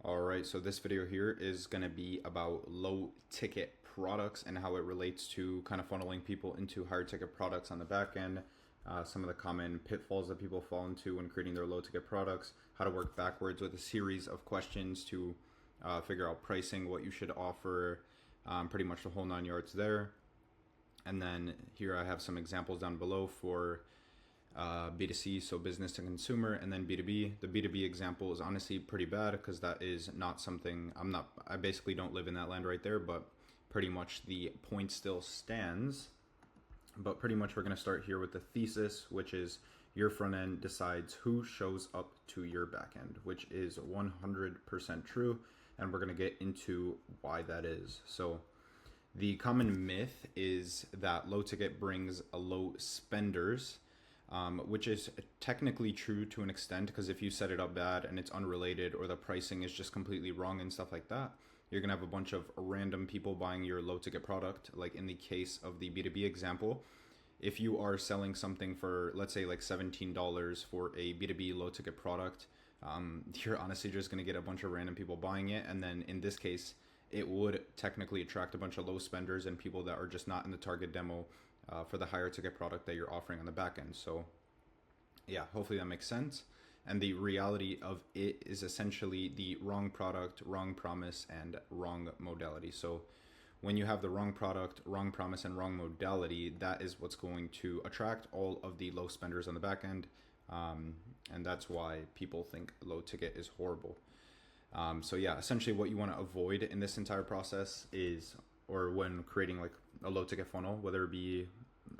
All right, so this video here is going to be about low ticket products and how it relates to kind of funneling people into higher ticket products on the back end. Some of the common pitfalls that people fall into when creating their low ticket products, how to work backwards with a series of questions to figure out pricing, what you should offer, pretty much the whole 9 yards there. And then here I have some examples down below for B2C, so business to consumer, and then B2B. The B2B example is honestly pretty bad because that is not something I basically don't live in that land right there, but pretty much the point still stands. But pretty much we're going to start here with the thesis, which is your front end decides who shows up to your back end, which is 100% true. And we're going to get into why that is. So the common myth is that low ticket brings a low spenders, which is technically true to an extent, because if you set it up bad and it's unrelated or the pricing is just completely wrong and stuff like that, you're going to have a bunch of random people buying your low ticket product. Like in the case of the B2B example, if you are selling something for, let's say like $17 for a B2B low ticket product, you're honestly just going to get a bunch of random people buying it. And then in this case, it would technically attract a bunch of low spenders and people that are just not in the target demo for the higher ticket product that you're offering on the back end. So yeah, hopefully that makes sense. And the reality of it is essentially the wrong product, wrong promise, and wrong modality. So when you have the wrong product, wrong promise, and wrong modality, that is what's going to attract all of the low spenders on the back end. And that's why people think low ticket is horrible. So yeah, essentially what you want to avoid in this entire process is, or when creating like a low ticket funnel, whether it be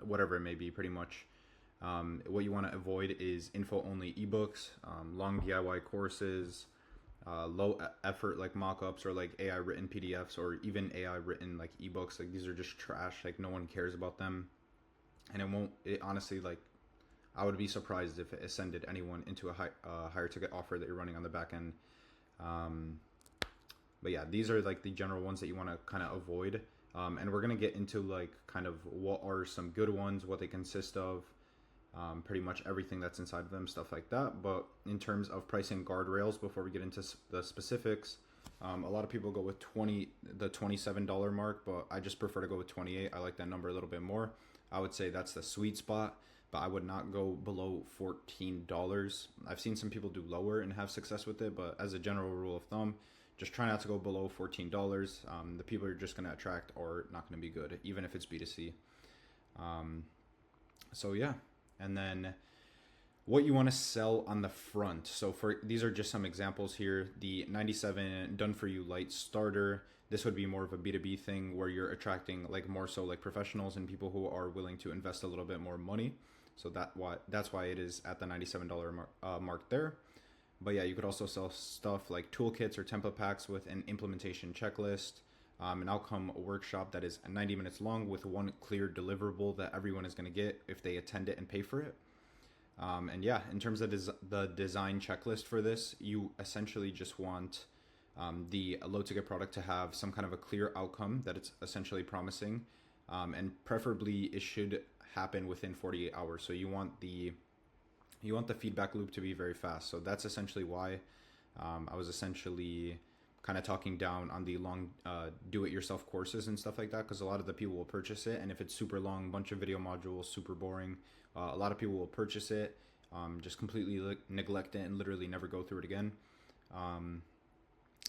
whatever it may be, pretty much what you want to avoid is info only ebooks, long DIY courses, low effort like mockups, or like AI written PDFs, or even AI written like ebooks. Like these are just trash. Like no one cares about them, and it honestly, like I would be surprised if it ascended anyone into a higher ticket offer that you're running on the back end. But yeah, these are like the general ones that you want to kind of avoid. And we're going to get into like kind of what are some good ones, what they consist of, pretty much everything that's inside of them, stuff like that. But in terms of pricing guardrails, before we get into the specifics, a lot of people go with the $27 mark, but I just prefer to go with 28. I like that number a little bit more. I would say that's the sweet spot, but I would not go below $14. I've seen some people do lower and have success with it, but as a general rule of thumb, just try not to go below $14. The people you're just going to attract are not going to be good, even if it's B2C. So yeah, and then what you want to sell on the front. So these are just some examples here. The 97 done for you light starter. This would be more of a B2B thing where you're attracting like more so like professionals and people who are willing to invest a little bit more money. So that's why it is at the $97 mark there. But yeah, you could also sell stuff like toolkits or template packs with an implementation checklist, an outcome workshop that is 90 minutes long with one clear deliverable that everyone is going to get if they attend it and pay for it. And yeah, in terms of the design checklist for this, you essentially just want the low ticket product to have some kind of a clear outcome that it's essentially promising, and preferably it should happen within 48 hours. So you want the feedback loop to be very fast. So that's essentially why I was essentially kind of talking down on the long do-it-yourself courses and stuff like that, because a lot of the people will purchase it, and if it's super long, bunch of video modules, super boring, a lot of people will purchase it, just completely neglect it and literally never go through it again. And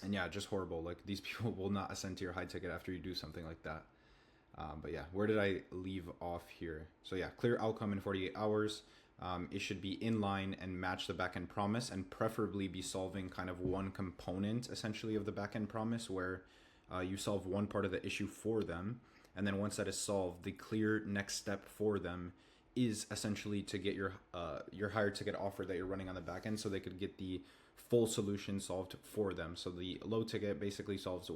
yeah, just horrible. Like these people will not ascend to your high ticket after you do something like that. But yeah, where did I leave off here? So yeah, clear outcome in 48 hours. It should be in line and match the backend promise, and preferably be solving kind of one component essentially of the backend promise, where you solve one part of the issue for them. And then once that is solved, the clear next step for them is essentially to get your higher ticket offer that you're running on the backend, so they could get the full solution solved for them. So the low ticket basically solves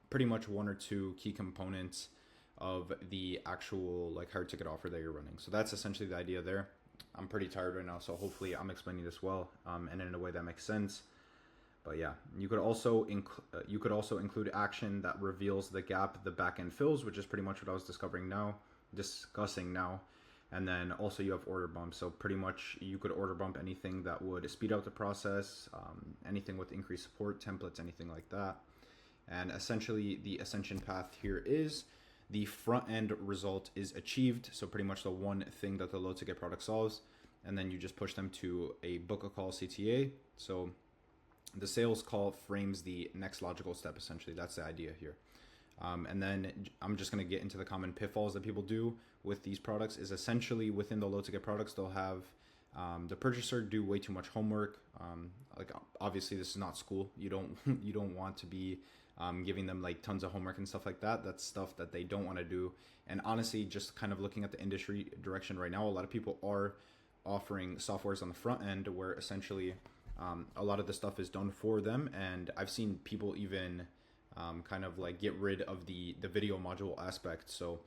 pretty much one or two key components of the actual like higher ticket offer that you're running. So that's essentially the idea there. I'm pretty tired right now, so hopefully I'm explaining this well, and in a way that makes sense. But yeah, you could also include action that reveals the gap the backend fills, which is pretty much what I was discussing now. And then also you have order bumps. So pretty much you could order bump anything that would speed up the process, anything with increased support, templates, anything like that. And essentially the ascension path here is the front end result is achieved. So pretty much the one thing that the low ticket product solves. And then you just push them to a book a call CTA. So the sales call frames the next logical step, essentially. That's the idea here. And then I'm just going to get into the common pitfalls that people do with these products is essentially within the low ticket products, they'll have the purchaser do way too much homework. Like obviously this is not school. You don't want to be giving them like tons of homework and stuff like that. That's stuff that they don't want to do. And honestly, just kind of looking at the industry direction right now, a lot of people are offering softwares on the front end where essentially a lot of the stuff is done for them. And I've seen people even kind of like get rid of the video module aspect. So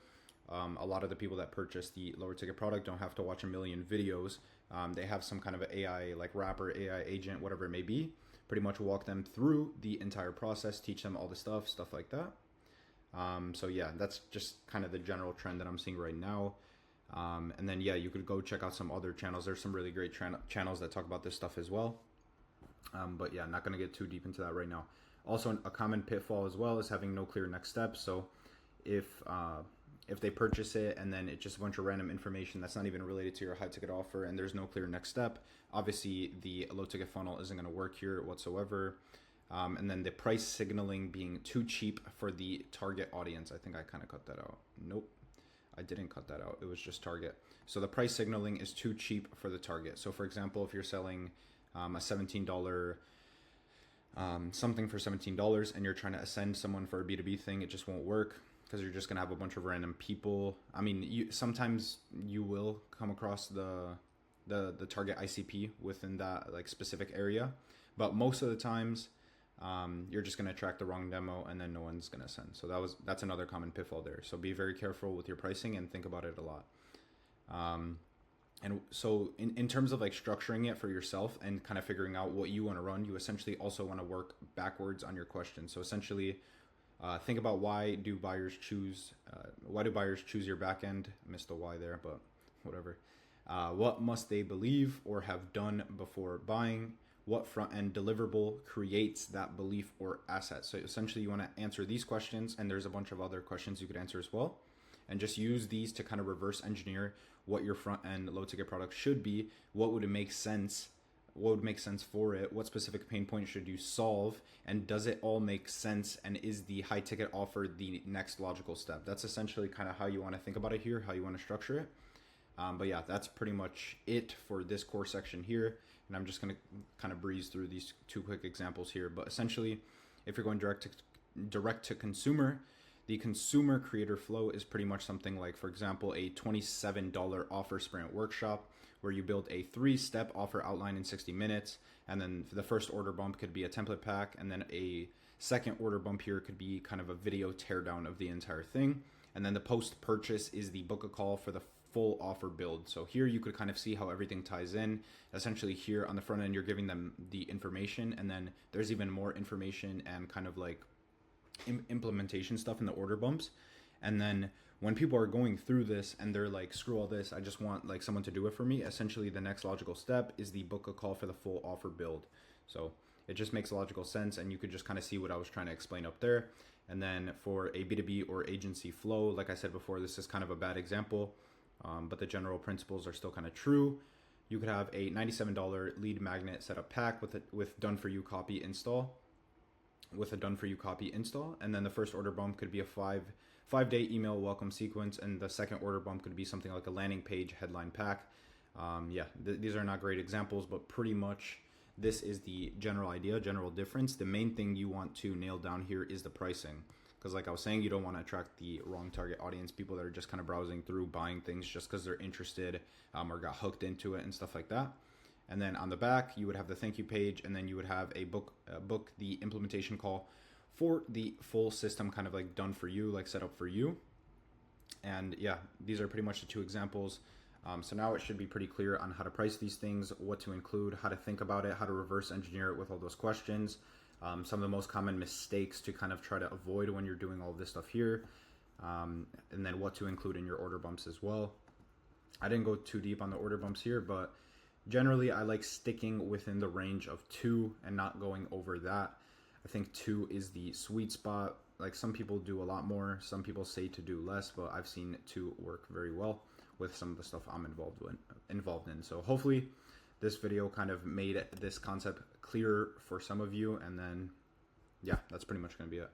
a lot of the people that purchase the lower ticket product don't have to watch a million videos. They have some kind of AI like wrapper, AI agent, whatever it may be, pretty much walk them through the entire process, teach them all the stuff like that. So yeah, that's just kind of the general trend that I'm seeing right now. And then yeah, you could go check out some other channels. There's some really great channels that talk about this stuff as well. But yeah, I'm not going to get too deep into that right now. Also, a common pitfall as well is having no clear next steps. So if they purchase it and then it's just a bunch of random information that's not even related to your high ticket offer and there's no clear next step, obviously the low ticket funnel isn't going to work here whatsoever. And then the price signaling being too cheap for the target audience. I think I kind of cut that out. Nope, I didn't cut that out. It was just target. So the price signaling is too cheap for the target. So for example, if you're selling a $17 something for $17 and you're trying to ascend someone for a B2B thing, it just won't work because you're just going to have a bunch of random people. I mean, sometimes you will come across the target ICP within that like specific area, but most of the times you're just going to attract the wrong demo and then no one's going to ascend. So that's another common pitfall there. So be very careful with your pricing and think about it a lot. And so in terms of like structuring it for yourself and kind of figuring out what you want to run, you essentially also want to work backwards on your question. So essentially think about why do buyers choose your backend? I missed the why there, but whatever. What must they believe or have done before buying? What front end deliverable creates that belief or asset? So essentially you want to answer these questions, and there's a bunch of other questions you could answer as well. And just use these to kind of reverse engineer what your front end low ticket product should be. What would it make sense? What would make sense for it? What specific pain point should you solve? And does it all make sense? And is the high ticket offer the next logical step? That's essentially kind of how you want to think about it here, how you want to structure it. But yeah, that's pretty much it for this core section here. And I'm just going to kind of breeze through these two quick examples here. But essentially, if you're going direct to consumer, the consumer creator flow is pretty much something like, for example, a $27 offer sprint workshop where you build a 3-step offer outline in 60 minutes. And then the first order bump could be a template pack. And then a second order bump here could be kind of a video teardown of the entire thing. And then the post purchase is the book a call for the full offer build. So here you could kind of see how everything ties in. Essentially here on the front end, you're giving them the information, and then there's even more information and kind of like implementation stuff in the order bumps. And then when people are going through this and they're like, screw all this, I just want like someone to do it for me, essentially the next logical step is the book a call for the full offer build. So it just makes logical sense, and you could just kind of see what I was trying to explain up there. And then for a B2B or agency flow, like I said before, this is kind of a bad example, but the general principles are still kind of true. You could have a $97 lead magnet setup pack with done for you copy install. And then the first order bump could be a five-day email welcome sequence, and the second order bump could be something like a landing page headline pack. These are not great examples, but pretty much this is the general idea, general difference. The main thing you want to nail down here is the pricing, because like I was saying, you don't want to attract the wrong target audience, people that are just kind of browsing through, buying things just because they're interested or got hooked into it and stuff like that. And then on the back, you would have the thank you page, and then you would have a book the implementation call for the full system, kind of like done for you, like set up for you. And yeah, these are pretty much the two examples. So now it should be pretty clear on how to price these things, what to include, how to think about it, how to reverse engineer it with all those questions. Some of the most common mistakes to kind of try to avoid when you're doing all of this stuff here. And then what to include in your order bumps as well. I didn't go too deep on the order bumps here, but generally I like sticking within the range of 2 and not going over that. I think 2 is the sweet spot. Like, some people do a lot more, some people say to do less, but I've seen 2 work very well with some of the stuff I'm involved in. So hopefully this video kind of made this concept clearer for some of you, and then yeah, that's pretty much going to be it.